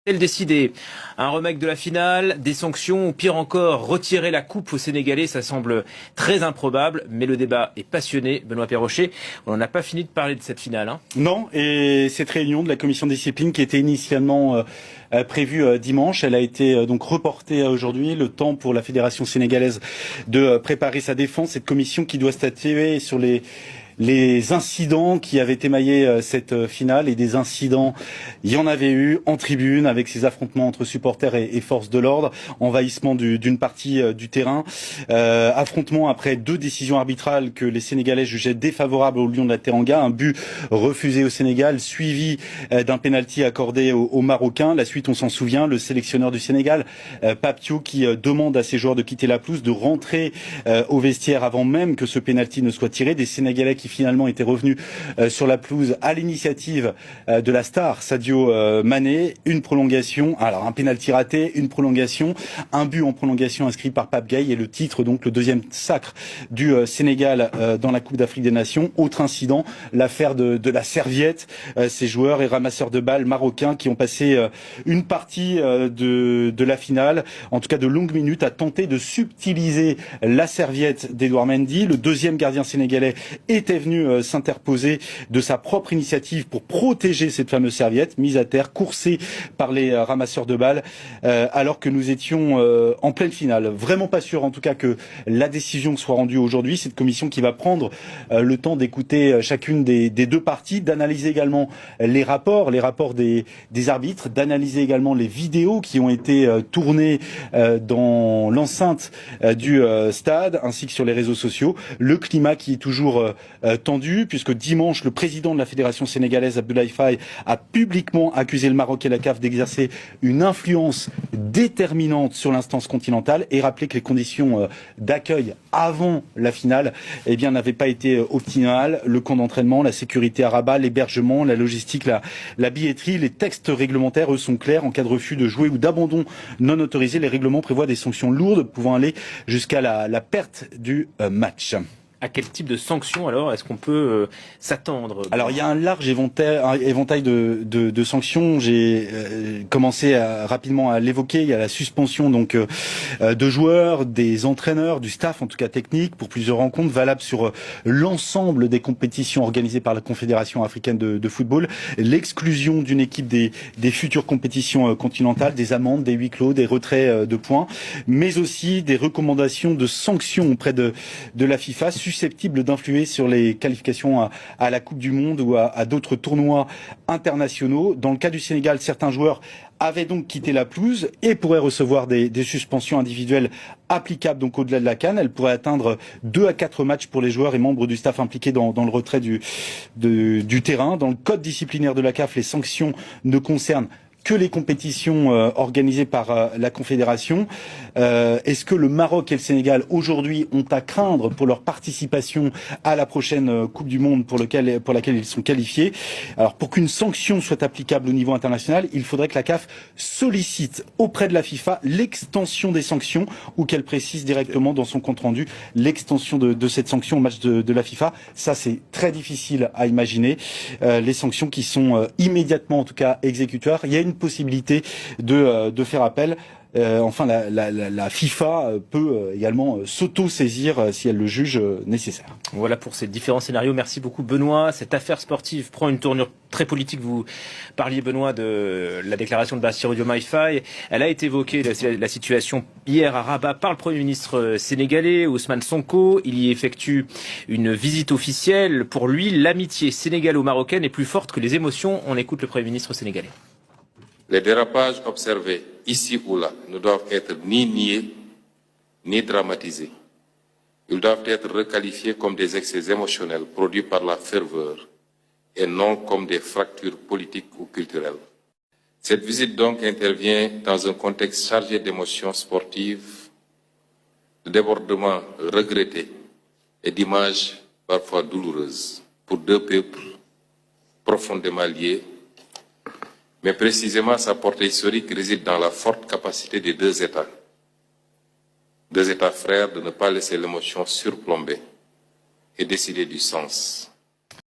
Elle décidé un remake de la finale, des sanctions ou pire encore retirer la coupe aux Sénégalais, ça semble très improbable, mais le débat est passionné. Benoît Perrochet, on n'en a pas fini de parler de cette finale. Non, et cette réunion de la commission de discipline qui était initialement prévue dimanche, elle a été donc reportée à aujourd'hui, le temps pour la fédération sénégalaise de préparer sa défense. Cette commission qui doit statuer sur les incidents qui avaient émaillé cette finale, et des incidents, il y en avait eu en tribune avec ces affrontements entre supporters et forces de l'ordre, envahissement d'une partie du terrain, affrontement après 2 décisions arbitrales que les Sénégalais jugeaient défavorables au Lions de la Teranga, un but refusé au Sénégal suivi d'un pénalty accordé aux Marocains. La suite, on s'en souvient, le sélectionneur du Sénégal, Papio, qui demande à ses joueurs de quitter la pelouse, de rentrer au vestiaire avant même que ce pénalty ne soit tiré. Des Sénégalais qui finalement était revenu sur la pelouse à l'initiative de la star Sadio Mané. Une prolongation, alors un pénalty raté, une prolongation, un but en prolongation inscrit par Pape Gueye et le titre, donc le 2e sacre du Sénégal dans la Coupe d'Afrique des Nations. Autre incident, l'affaire de la serviette, ces joueurs et ramasseurs de balles marocains qui ont passé une partie de la finale, en tout cas de longues minutes, à tenter de subtiliser la serviette d'Edouard Mendy. Le 2e gardien sénégalais était venu s'interposer de sa propre initiative pour protéger cette fameuse serviette, mise à terre, coursée par les ramasseurs de balles, alors que nous étions en pleine finale. Vraiment pas sûr en tout cas que la décision soit rendue aujourd'hui. Cette commission qui va prendre le temps d'écouter chacune des 2 parties, d'analyser également les rapports des arbitres, d'analyser également les vidéos qui ont été tournées dans l'enceinte du stade, ainsi que sur les réseaux sociaux. Le climat qui est toujours tendu, puisque dimanche, le président de la fédération sénégalaise, Abdoulaye Faye, a publiquement accusé le Maroc et la CAF d'exercer une influence déterminante sur l'instance continentale et rappelé que les conditions d'accueil avant la finale n'avaient pas été optimales. Le camp d'entraînement, la sécurité à Rabat, l'hébergement, la logistique, la billetterie, les textes réglementaires, eux, sont clairs. En cas de refus de jouer ou d'abandon non autorisé, les règlements prévoient des sanctions lourdes pouvant aller jusqu'à la perte du match. À quel type de sanctions alors est-ce qu'on peut s'attendre? Alors il y a un large éventail de sanctions. J'ai commencé rapidement à l'évoquer. Il y a la suspension donc de joueurs, des entraîneurs, du staff en tout cas technique pour plusieurs rencontres valables sur l'ensemble des compétitions organisées par la Confédération africaine de football. L'exclusion d'une équipe des futures compétitions continentales, des amendes, des huis clos, des retraits de points, mais aussi des recommandations de sanctions auprès de la FIFA susceptibles d'influer sur les qualifications à la Coupe du Monde ou à d'autres tournois internationaux. Dans le cas du Sénégal, certains joueurs avaient donc quitté la pelouse et pourraient recevoir des suspensions individuelles applicables donc au-delà de la CAN. Elles pourraient atteindre 2 à 4 matchs pour les joueurs et membres du staff impliqués dans le retrait du terrain. Dans le code disciplinaire de la CAF, les sanctions ne concernent que les compétitions organisées par la Confédération. Est-ce que le Maroc et le Sénégal aujourd'hui ont à craindre pour leur participation à la prochaine Coupe du Monde pour laquelle ils sont qualifiés? Alors pour qu'une sanction soit applicable au niveau international, il faudrait que la CAF sollicite auprès de la FIFA l'extension des sanctions ou qu'elle précise directement dans son compte-rendu l'extension de cette sanction au match de la FIFA. Ça c'est très difficile à imaginer. Les sanctions qui sont immédiatement en tout cas exécutoires. Il y a une possibilité de faire appel. Enfin, la FIFA peut également s'auto-saisir si elle le juge nécessaire. Voilà pour ces différents scénarios. Merci beaucoup Benoît. Cette affaire sportive prend une tournure très politique. Vous parliez Benoît de la déclaration de Bassirou Diomaye Faye. Elle a été évoquée, la situation hier à Rabat par le Premier ministre sénégalais, Ousmane Sonko. Il y effectue une visite officielle. Pour lui, l'amitié sénégalo-marocaine est plus forte que les émotions. On écoute le Premier ministre sénégalais. Les dérapages observés ici ou là ne doivent être ni niés ni dramatisés. Ils doivent être requalifiés comme des excès émotionnels produits par la ferveur et non comme des fractures politiques ou culturelles. Cette visite donc intervient dans un contexte chargé d'émotions sportives, de débordements regrettés et d'images parfois douloureuses pour 2 peuples profondément liés. Mais précisément, sa portée historique réside dans la forte capacité des 2 États frères, de ne pas laisser l'émotion surplomber et décider du sens